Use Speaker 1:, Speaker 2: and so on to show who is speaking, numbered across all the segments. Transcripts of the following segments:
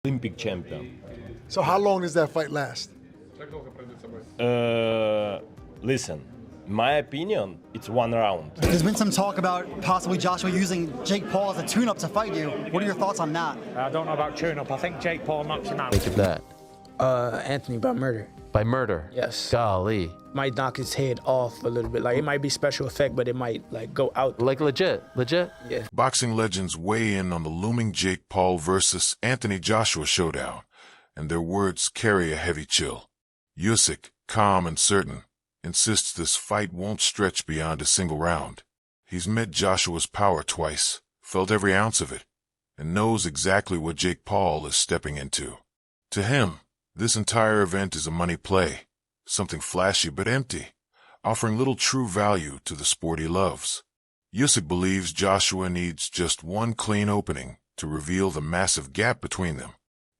Speaker 1: Olympic champion.
Speaker 2: So how long does that fight last?
Speaker 1: Listen, my opinion, it's 1 round.
Speaker 3: There's been some talk about possibly Joshua using Jake Paul as a tune-up to fight you. What are your thoughts on that?
Speaker 4: I don't know about tune-up. I think Jake Paul knocks him out.
Speaker 5: Think of that.
Speaker 6: Anthony by murder.
Speaker 5: By murder?
Speaker 6: Yes.
Speaker 5: Golly.
Speaker 6: Might knock his head off a little bit. Like, it might be special effect, but it might, like, go out.
Speaker 5: Like legit?
Speaker 6: Yeah.
Speaker 7: Boxing legends weigh in on the looming Jake Paul versus Anthony Joshua showdown, and their words carry a heavy chill. Usyk, calm and certain, insists this fight won't stretch beyond a single round. He's met Joshua's power twice, felt every ounce of it, and knows exactly what Jake Paul is stepping into. To him, this entire event is a money play, something flashy but empty, offering little true value to the sport he loves. Usyk believes Joshua needs just one clean opening to reveal the massive gap between them.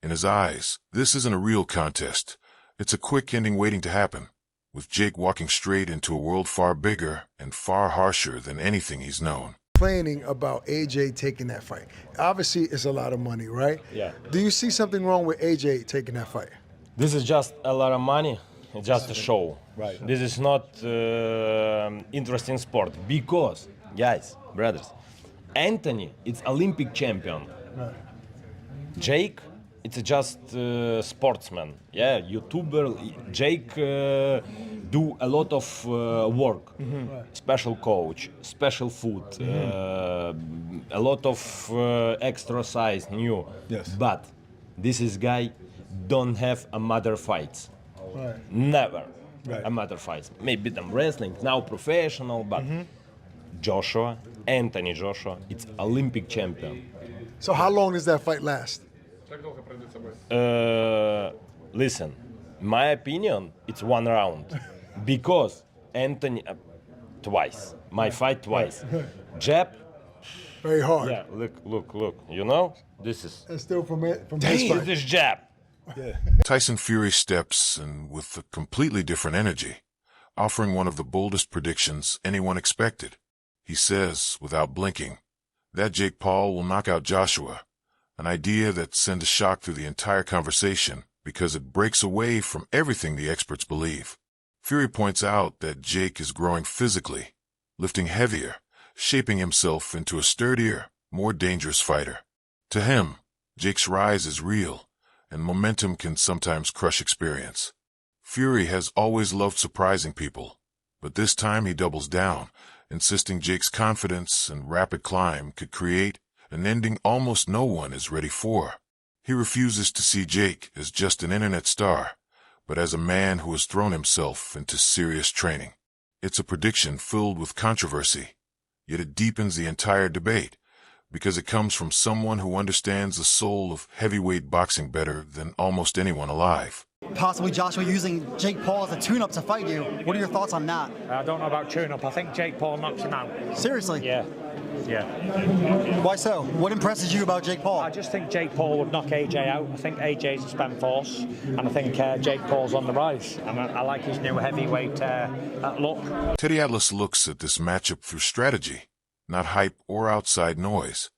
Speaker 7: In his eyes, this isn't a real contest. It's a quick ending waiting to happen, with Jake walking straight into a world far bigger and far harsher than anything he's known.
Speaker 2: Complaining about AJ taking that fight. Obviously, it's a lot of money, right?
Speaker 1: Yeah.
Speaker 2: Do you see something wrong with AJ taking that fight?
Speaker 1: This is just a lot of money. It's just a show.
Speaker 2: Right.
Speaker 1: This is not interesting sport because, guys, brothers, Anthony, it's Olympic champion.
Speaker 2: Right.
Speaker 1: Jake, it's just sportsman. Yeah, YouTuber. Jake do a lot of work. Special coach, special food, a lot of exercise, new.
Speaker 2: Yes.
Speaker 1: But this is guy don't have a mother fights.
Speaker 2: Right.
Speaker 1: Never
Speaker 2: Right.
Speaker 1: a mother fights. Maybe them wrestling, now professional, but Joshua, Anthony Joshua, it's Olympic champion.
Speaker 2: So how long does that fight last?
Speaker 1: Listen, my opinion, it's 1 round. Because Anthony, twice. My fight twice. Jab,
Speaker 2: Very hard.
Speaker 1: yeah, look. You know, this is,
Speaker 2: And still from his
Speaker 1: this
Speaker 2: fight.
Speaker 1: is jab.
Speaker 7: Tyson Fury steps in with a completely different energy, offering one of the boldest predictions anyone expected. He says, without blinking, that Jake Paul will knock out Joshua, an idea that sends a shock through the entire conversation because it breaks away from everything the experts believe. Fury points out that Jake is growing physically, lifting heavier, shaping himself into a sturdier, more dangerous fighter. To him, Jake's rise is real, and momentum can sometimes crush experience. Fury has always loved surprising people, but this time he doubles down, insisting Jake's confidence and rapid climb could create an ending almost no one is ready for. He refuses to see Jake as just an internet star, but as a man who has thrown himself into serious training. It's a prediction filled with controversy, yet it deepens the entire debate, because it comes from someone who understands the soul of heavyweight boxing better than almost anyone alive.
Speaker 3: Possibly Joshua using Jake Paul as a tune-up to fight you. What are your thoughts on that?
Speaker 4: I don't know about tune-up. I think Jake Paul knocks him out.
Speaker 3: Seriously?
Speaker 4: Yeah.
Speaker 3: Why so? What impresses you about Jake Paul?
Speaker 4: I just think Jake Paul would knock AJ out. I think AJ's a spent force, and I think Jake Paul's on the rise. And I like his new heavyweight look.
Speaker 7: Teddy Atlas looks at this matchup through strategy, not hype or outside noise.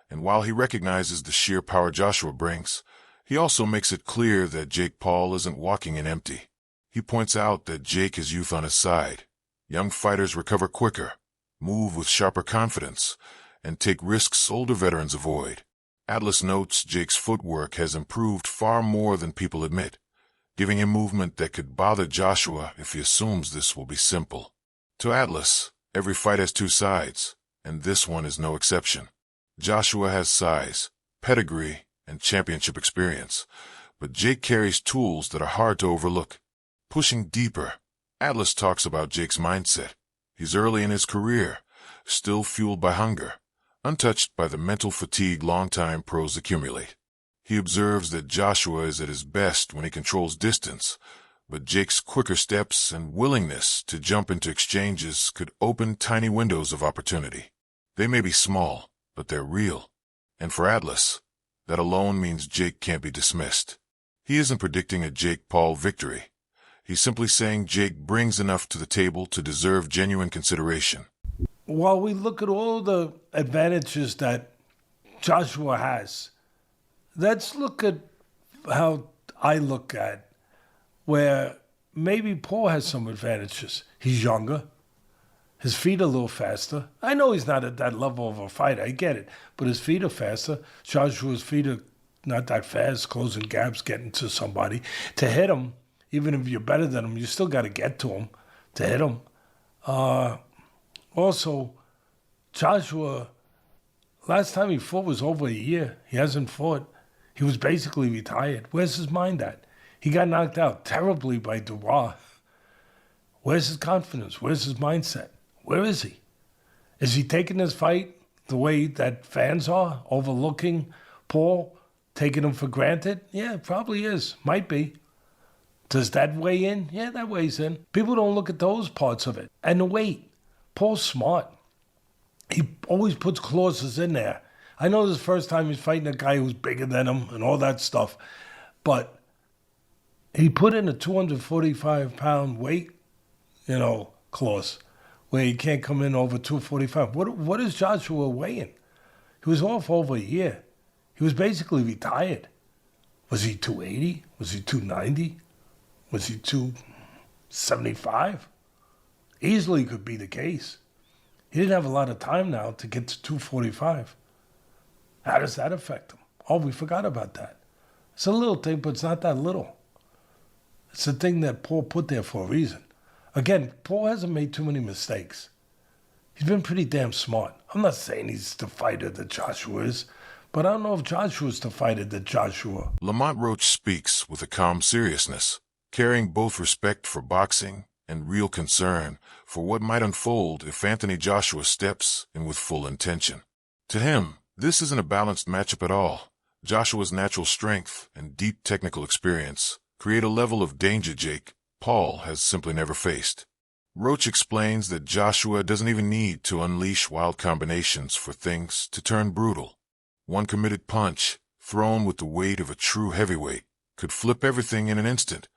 Speaker 7: And while he recognizes the sheer power Joshua brings, he also makes it clear that Jake Paul isn't walking in empty. He points out that Jake has youth on his side. Young fighters recover quicker, move with sharper confidence, and take risks older veterans avoid. Atlas notes Jake's footwork has improved far more than people admit, giving him movement that could bother Joshua if he assumes this will be simple. To Atlas, every fight has two sides, and this one is no exception. Joshua has size, pedigree, and championship experience, but Jake carries tools that are hard to overlook. Pushing deeper, Atlas talks about Jake's mindset. He's early in his career, still fueled by hunger, untouched by the mental fatigue longtime pros accumulate. He observes that Joshua is at his best when he controls distance, but Jake's quicker steps and willingness to jump into exchanges could open tiny windows of opportunity. They may be small, but they're real. And for Atlas, that alone means Jake can't be dismissed. He isn't predicting a Jake Paul victory. He's simply saying Jake brings enough to the table to deserve genuine consideration.
Speaker 8: While we look at all the advantages that Joshua has, let's look at how I look at where maybe Paul has some advantages. He's younger. His feet are a little faster. I know he's not at that level of a fighter. I get it. But his feet are faster. Joshua's feet are not that fast, closing gaps, getting to somebody. To hit him, even if you're better than him, you still got to get to him to hit him. Also, Joshua, last time he fought was over a year. He hasn't fought. He was basically retired. Where's his mind at? He got knocked out terribly by Dubois. Where's his confidence? Where's his mindset? Where is he? Is he taking this fight the way that fans are, overlooking Paul, taking him for granted? Yeah, it probably is. Might be. Does that weigh in? Yeah, that weighs in. People don't look at those parts of it. And the weight. Paul's smart. He always puts clauses in there. I know this is the first time he's fighting a guy who's bigger than him and all that stuff, but he put in a 245-pound weight, clause where he can't come in over 245. What is Joshua weighing? He was off over a year. He was basically retired. Was he 280? Was he 290? Was he 275? Easily could be the case. He didn't have a lot of time now to get to 245. How does that affect him? Oh, we forgot about that. It's a little thing, but it's not that little. It's a thing that Paul put there for a reason. Again, Paul hasn't made too many mistakes. He's been pretty damn smart. I'm not saying he's the fighter that Joshua is, but I don't know if Joshua's the fighter that Joshua.
Speaker 7: Lamont Roach speaks with a calm seriousness, carrying both respect for boxing and real concern for what might unfold if Anthony Joshua steps in with full intention. To him, this isn't a balanced matchup at all. Joshua's natural strength and deep technical experience create a level of danger Paul has simply never faced. Roach explains that Joshua doesn't even need to unleash wild combinations for things to turn brutal. One committed punch, thrown with the weight of a true heavyweight, could flip everything in an instant,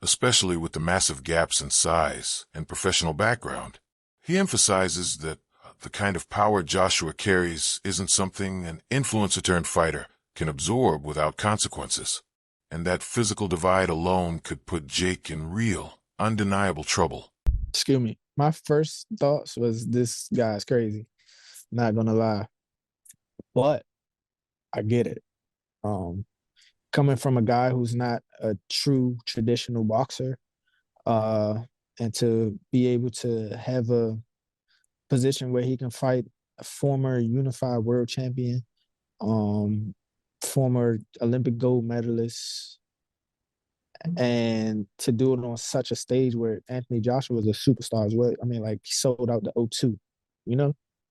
Speaker 7: especially with the massive gaps in size and professional background. He emphasizes that the kind of power Joshua carries isn't something an influencer-turned-fighter can absorb without consequences, and that physical divide alone could put Jake in real, undeniable trouble.
Speaker 6: Excuse me. My first thoughts was this guy's crazy. Not gonna lie. But I get it. Coming from a guy who's not a true traditional boxer, and to be able to have a position where he can fight a former unified world champion, former Olympic gold medalist, and to do it on such a stage where Anthony Joshua was a superstar as well. I mean, like, he sold out the O2,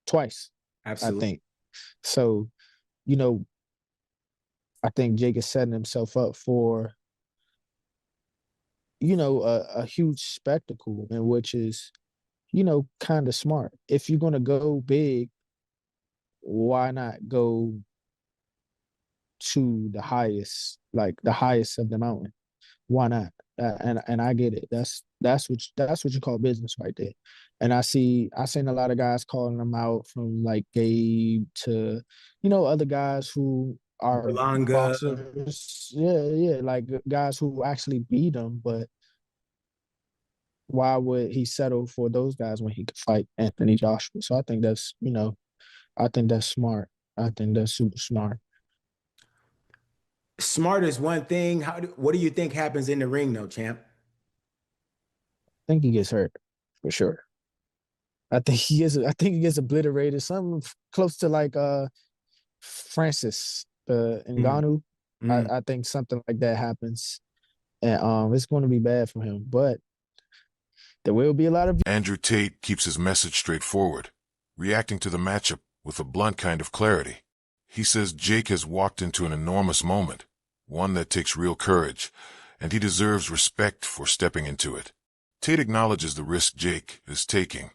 Speaker 6: twice.
Speaker 5: Absolutely.
Speaker 6: I think. So, I think Jake is setting himself up for, a huge spectacle, and which is, kind of smart. If you're going to go big, why not go to the highest of the mountain? Why not? And I get it. That's what you call business right there. And I seen a lot of guys calling them out, from like Gabe to, other guys who are
Speaker 5: Berlanga.
Speaker 6: boxers. Yeah, like guys who actually beat them. But why would he settle for those guys when he could fight Anthony Joshua? So I think that's, I think that's smart. I think that's super smart.
Speaker 5: Smart is one thing. What do you think happens in the ring, though, champ?
Speaker 6: I think he gets hurt for sure. I think he gets obliterated. Something close to like Francis Ngannou. I think something like that happens, and it's going to be bad for him. But there will be a lot of.
Speaker 7: Andrew Tate keeps his message straightforward, reacting to the matchup with a blunt kind of clarity. He says Jake has walked into an enormous moment, one that takes real courage, and he deserves respect for stepping into it. Tate acknowledges the risk Jake is taking,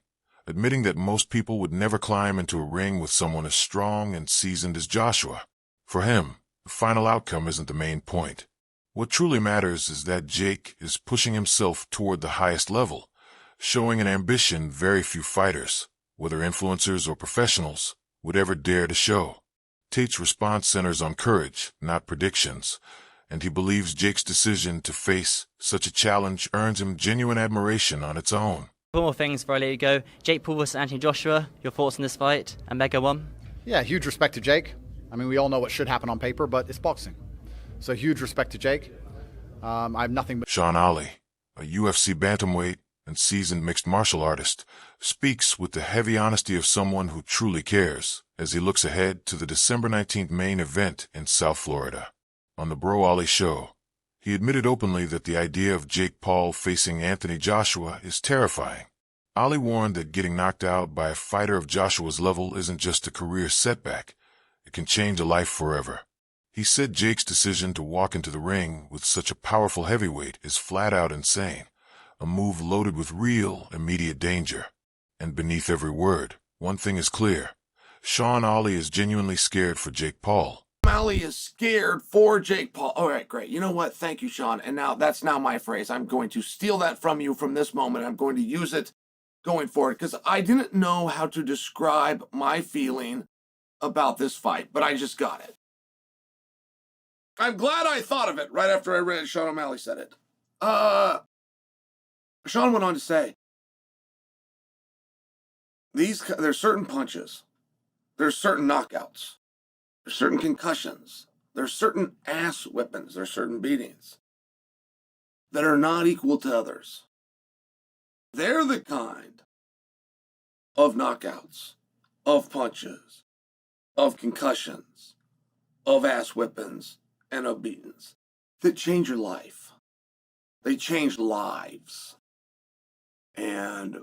Speaker 7: admitting that most people would never climb into a ring with someone as strong and seasoned as Joshua. For him, the final outcome isn't the main point. What truly matters is that Jake is pushing himself toward the highest level, showing an ambition very few fighters, whether influencers or professionals, would ever dare to show. Tate's response centers on courage, not predictions, and he believes Jake's decision to face such a challenge earns him genuine admiration on its own.
Speaker 9: One more things before I let you go. Jake Paul versus Anthony Joshua, your thoughts on this fight? And Mega won?
Speaker 10: Yeah, huge respect to Jake. I mean, we all know what should happen on paper, but it's boxing. So huge respect to Jake. I have nothing but...
Speaker 7: Sean Ali, a UFC bantamweight and seasoned mixed martial artist, speaks with the heavy honesty of someone who truly cares as he looks ahead to the December 19th main event in South Florida. On the Bro Ali Show, he admitted openly that the idea of Jake Paul facing Anthony Joshua is terrifying. Ali warned that getting knocked out by a fighter of Joshua's level isn't just a career setback, it can change a life forever. He said Jake's decision to walk into the ring with such a powerful heavyweight is flat out insane, a move loaded with real, immediate danger. And beneath every word, one thing is clear. Sean Ali is genuinely scared for Jake Paul.
Speaker 11: Ali is scared for Jake Paul. All right, great. You know what? Thank you, Sean. And now that's now my phrase. I'm going to steal that from you from this moment. I'm going to use it going forward because I didn't know how to describe my feeling about this fight, but I just got it. I'm glad I thought of it right after I read Sean O'Malley said it. Sean went on to say, there's certain punches, there's certain knockouts, there's certain concussions, there's certain ass whippings, there's certain beatings that are not equal to others. They're the kind of knockouts, of punches, of concussions, of ass whippings, and of beatings that change your life. They change lives. And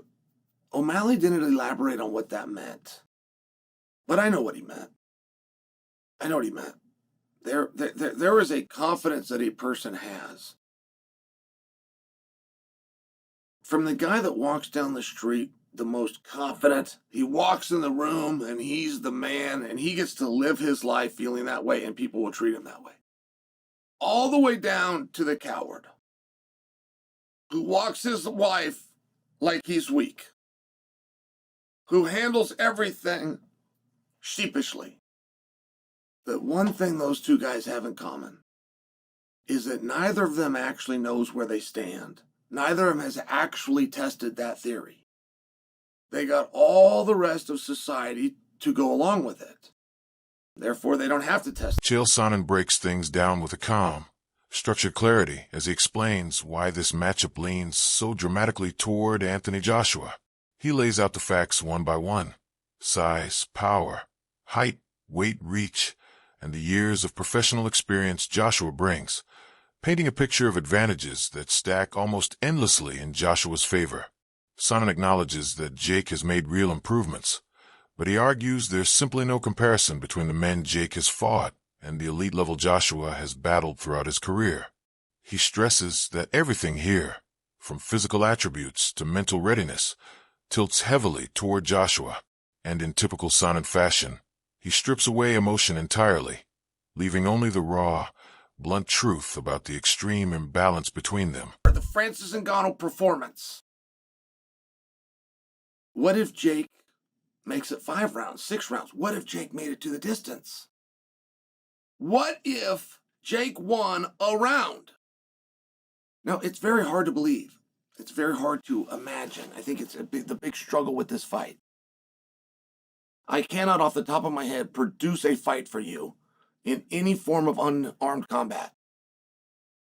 Speaker 11: O'Malley didn't elaborate on what that meant. But I know what he meant. I know what he meant. There is a confidence that a person has. From the guy that walks down the street, the most confident, he walks in the room and he's the man and he gets to live his life feeling that way and people will treat him that way. All the way down to the coward who walks his wife like he's weak, who handles everything sheepishly. The one thing those two guys have in common is that neither of them actually knows where they stand. Neither of them has actually tested that theory. They got all the rest of society to go along with it. Therefore, they don't have to test it.
Speaker 7: Chael Sonnen breaks things down with a calm, structured clarity as he explains why this matchup leans so dramatically toward Anthony Joshua. He lays out the facts one by one: size, power, height, weight, reach, and the years of professional experience Joshua brings, painting a picture of advantages that stack almost endlessly in Joshua's favor. Sonnen acknowledges that Jake has made real improvements, but he argues there's simply no comparison between the men Jake has fought and the elite-level Joshua has battled throughout his career. He stresses that everything here, from physical attributes to mental readiness, tilts heavily toward Joshua, and in typical Sonnen fashion, he strips away emotion entirely, leaving only the raw, blunt truth about the extreme imbalance between them.
Speaker 11: The Francis Ngannou performance. What if Jake makes it 5 rounds, 6 rounds? What if Jake made it to the distance? What if Jake won a round? Now, it's very hard to believe. It's very hard to imagine. I think it's the big struggle with this fight. I cannot, off the top of my head, produce a fight for you in any form of unarmed combat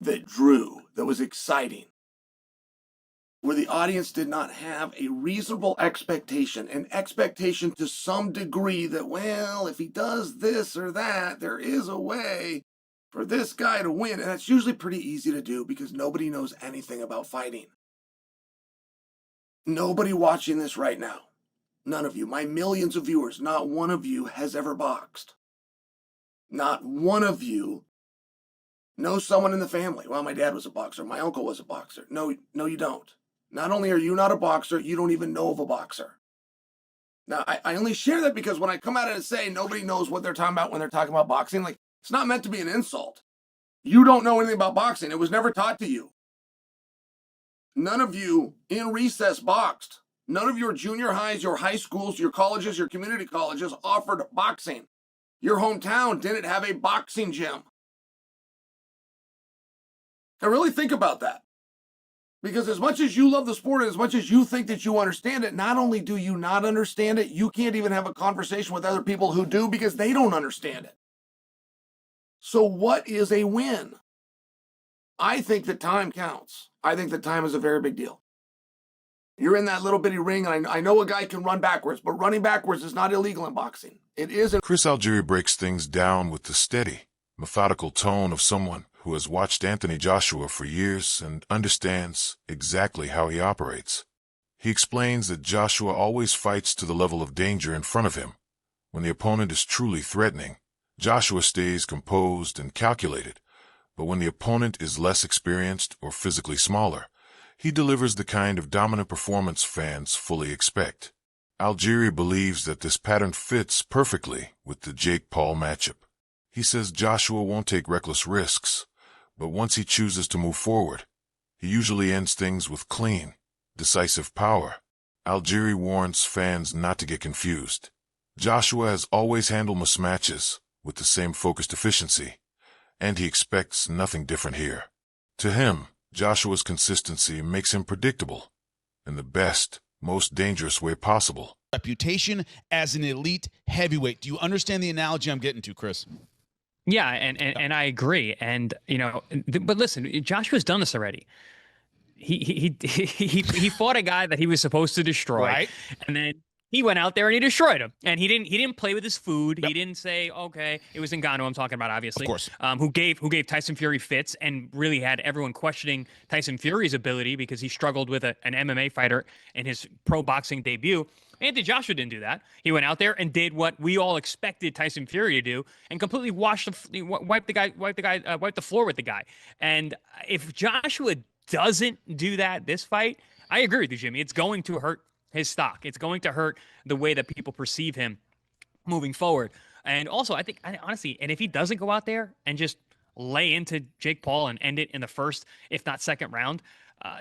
Speaker 11: that drew, that was exciting, where the audience did not have a reasonable expectation, an expectation to some degree that, well, if he does this or that, there is a way for this guy to win. And that's usually pretty easy to do because nobody knows anything about fighting. Nobody watching this right now, none of you, my millions of viewers, not one of you has ever boxed. Not one of you knows someone in the family. Well, my dad was a boxer. My uncle was a boxer. No, you don't. Not only are you not a boxer, you don't even know of a boxer. Now, I only share that because when I come out and say nobody knows what they're talking about when they're talking about boxing, like, it's not meant to be an insult. You don't know anything about boxing. It was never taught to you. None of you in recess boxed. None of your junior highs, your high schools, your colleges, your community colleges offered boxing. Your hometown didn't have a boxing gym. Now really think about that. Because as much as you love the sport and as much as you think that you understand it, not only do you not understand it, you can't even have a conversation with other people who do because they don't understand it. So what is a win? I think that time counts. I think that time is a very big deal. You're in that little bitty ring, and I know a guy can run backwards, but running backwards is not illegal in boxing. It is.
Speaker 7: Chris Algeri breaks things down with the steady, methodical tone of someone who has watched Anthony Joshua for years and understands exactly how he operates. He explains that Joshua always fights to the level of danger in front of him. When the opponent is truly threatening, Joshua stays composed and calculated, but when the opponent is less experienced or physically smaller, he delivers the kind of dominant performance fans fully expect. Algeri believes that this pattern fits perfectly with the Jake Paul matchup. He says Joshua won't take reckless risks, but once he chooses to move forward, he usually ends things with clean, decisive power. Algeri warns fans not to get confused. Joshua has always handled mismatches with the same focused efficiency, and he expects nothing different here. To him, Joshua's consistency makes him predictable in the best, most dangerous way possible.
Speaker 12: Reputation as an elite heavyweight. Do you understand the analogy I'm getting to, Chris?
Speaker 13: Yeah, and I agree. And but listen, Joshua's done this already. He fought a guy that he was supposed to destroy,
Speaker 12: right?
Speaker 13: And then he went out there and he destroyed him. And he didn't play with his food. Yep. He didn't say, okay, it was Ngannou I'm talking about, obviously.
Speaker 12: Of course.
Speaker 13: Who gave Tyson Fury fits and really had everyone questioning Tyson Fury's ability because he struggled with an MMA fighter in his pro boxing debut. Anthony Joshua didn't do that. He went out there and did what we all expected Tyson Fury to do, and completely wiped the floor with the guy. And if Joshua doesn't do that this fight, I agree with you, Jimmy. It's going to hurt his stock. It's going to hurt the way that people perceive him moving forward. And also, I think, honestly, and if he doesn't go out there and just lay into Jake Paul and end it in the first, if not second round,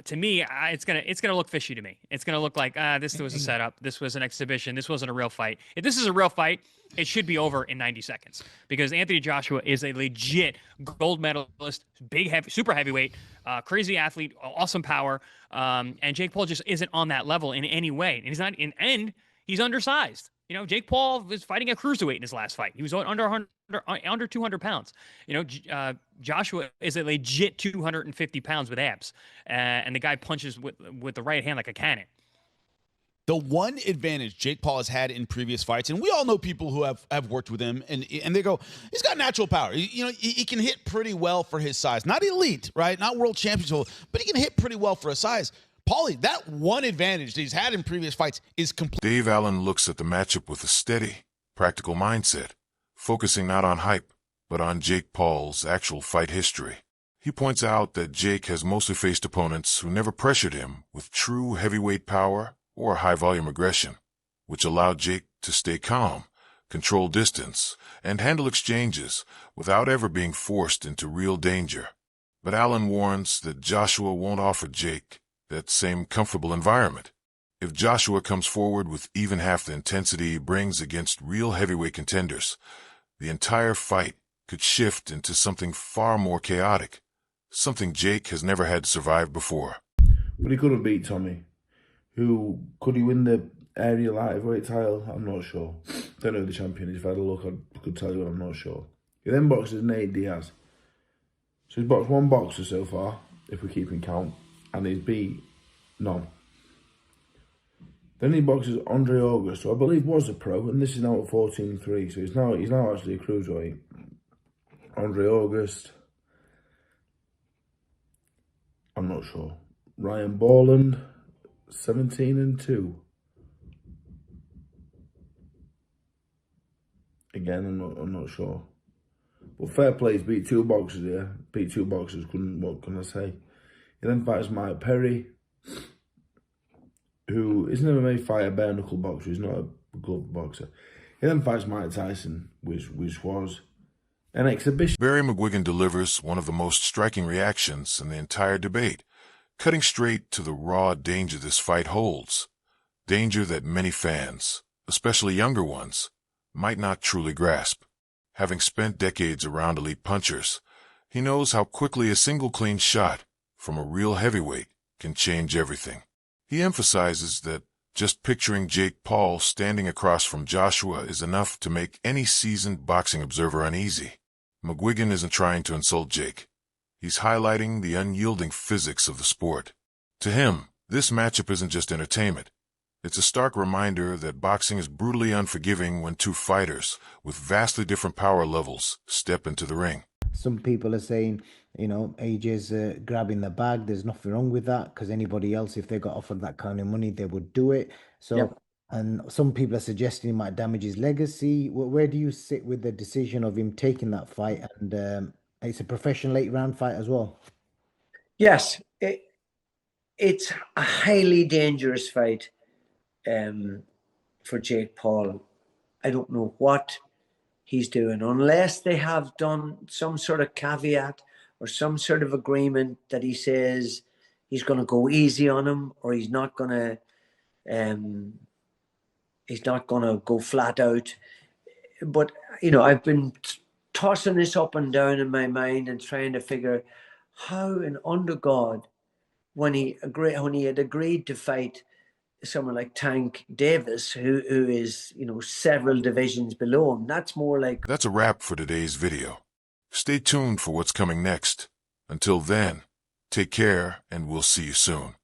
Speaker 13: to me, it's gonna look fishy to me. It's gonna look like this was a setup. This was an exhibition. This wasn't a real fight. If this is a real fight, it should be over in 90 seconds because Anthony Joshua is a legit gold medalist, super heavyweight, crazy athlete, awesome power, and Jake Paul just isn't on that level in any way. And he's not in end. He's undersized. Jake Paul was fighting a cruiserweight in his last fight. He was under 200 pounds. Joshua is a legit 250 pounds with abs, and the guy punches with the right hand like a cannon.
Speaker 12: The one advantage Jake Paul has had in previous fights, and we all know people who have worked with him, and they go, he's got natural power. He can hit pretty well for his size. Not elite, right? Not world champion, but he can hit pretty well for his size. Paulie, that one advantage that he's had in previous fights is complete.
Speaker 7: Dave Allen looks at the matchup with a steady, practical mindset, focusing not on hype, but on Jake Paul's actual fight history. He points out that Jake has mostly faced opponents who never pressured him with true heavyweight power or high-volume aggression, which allowed Jake to stay calm, control distance, and handle exchanges without ever being forced into real danger. But Allen warns that Joshua won't offer Jake that same comfortable environment. If Joshua comes forward with even half the intensity he brings against real heavyweight contenders, the entire fight could shift into something far more chaotic, something Jake has never had to survive before.
Speaker 14: But he couldn't beat Tommy. Could he win the area lightweight title? I'm not sure. Don't know who the champion is. If I had a look, I could tell you, I'm not sure. He then boxes Nate Diaz. So he's boxed one boxer so far, if we're keeping count, and he's beat none. Then he boxes Andre August, who I believe was a pro, and this is now at 14-3, so he's now actually a cruiserweight. Andre August, I'm not sure. Ryan Borland, 17-2. Again, I'm not sure. But fair play, he's beat two boxers here. Beat two boxers, what can I say? He then fights Mike Perry, who is an MMA fighter, bare knuckle boxer. He's not a glove boxer. He then fights Mike Tyson, which was an exhibition.
Speaker 7: Barry McGuigan delivers one of the most striking reactions in the entire debate, cutting straight to the raw danger this fight holds. Danger that many fans, especially younger ones, might not truly grasp. Having spent decades around elite punchers, He knows how quickly a single clean shot from a real heavyweight can change everything. He emphasizes that just picturing Jake Paul standing across from Joshua is enough to make any seasoned boxing observer uneasy. McGuigan isn't trying to insult Jake. He's highlighting the unyielding physics of the sport. To him, this matchup isn't just entertainment. It's a stark reminder that boxing is brutally unforgiving when two fighters with vastly different power levels step into the ring.
Speaker 15: Some people are saying, AJ's grabbing the bag. There's nothing wrong with that because anybody else, if they got offered that kind of money, they would do it. So,
Speaker 16: Yep.
Speaker 15: and some people are suggesting he might damage his legacy. Where do you sit with the decision of him taking that fight? And it's a professional 8-round fight as well.
Speaker 16: Yes, it's a highly dangerous fight for Jake Paul. I don't know what he's doing unless they have done some sort of caveat or some sort of agreement that he says he's going to go easy on him or he's not going to go flat out. But I've been tossing this up and down in my mind and trying to figure how and under God, when he had agreed to fight someone like Tank Davis, who is, several divisions below him, that's more like...
Speaker 7: That's a wrap for today's video. Stay tuned for what's coming next. Until then, take care and we'll see you soon.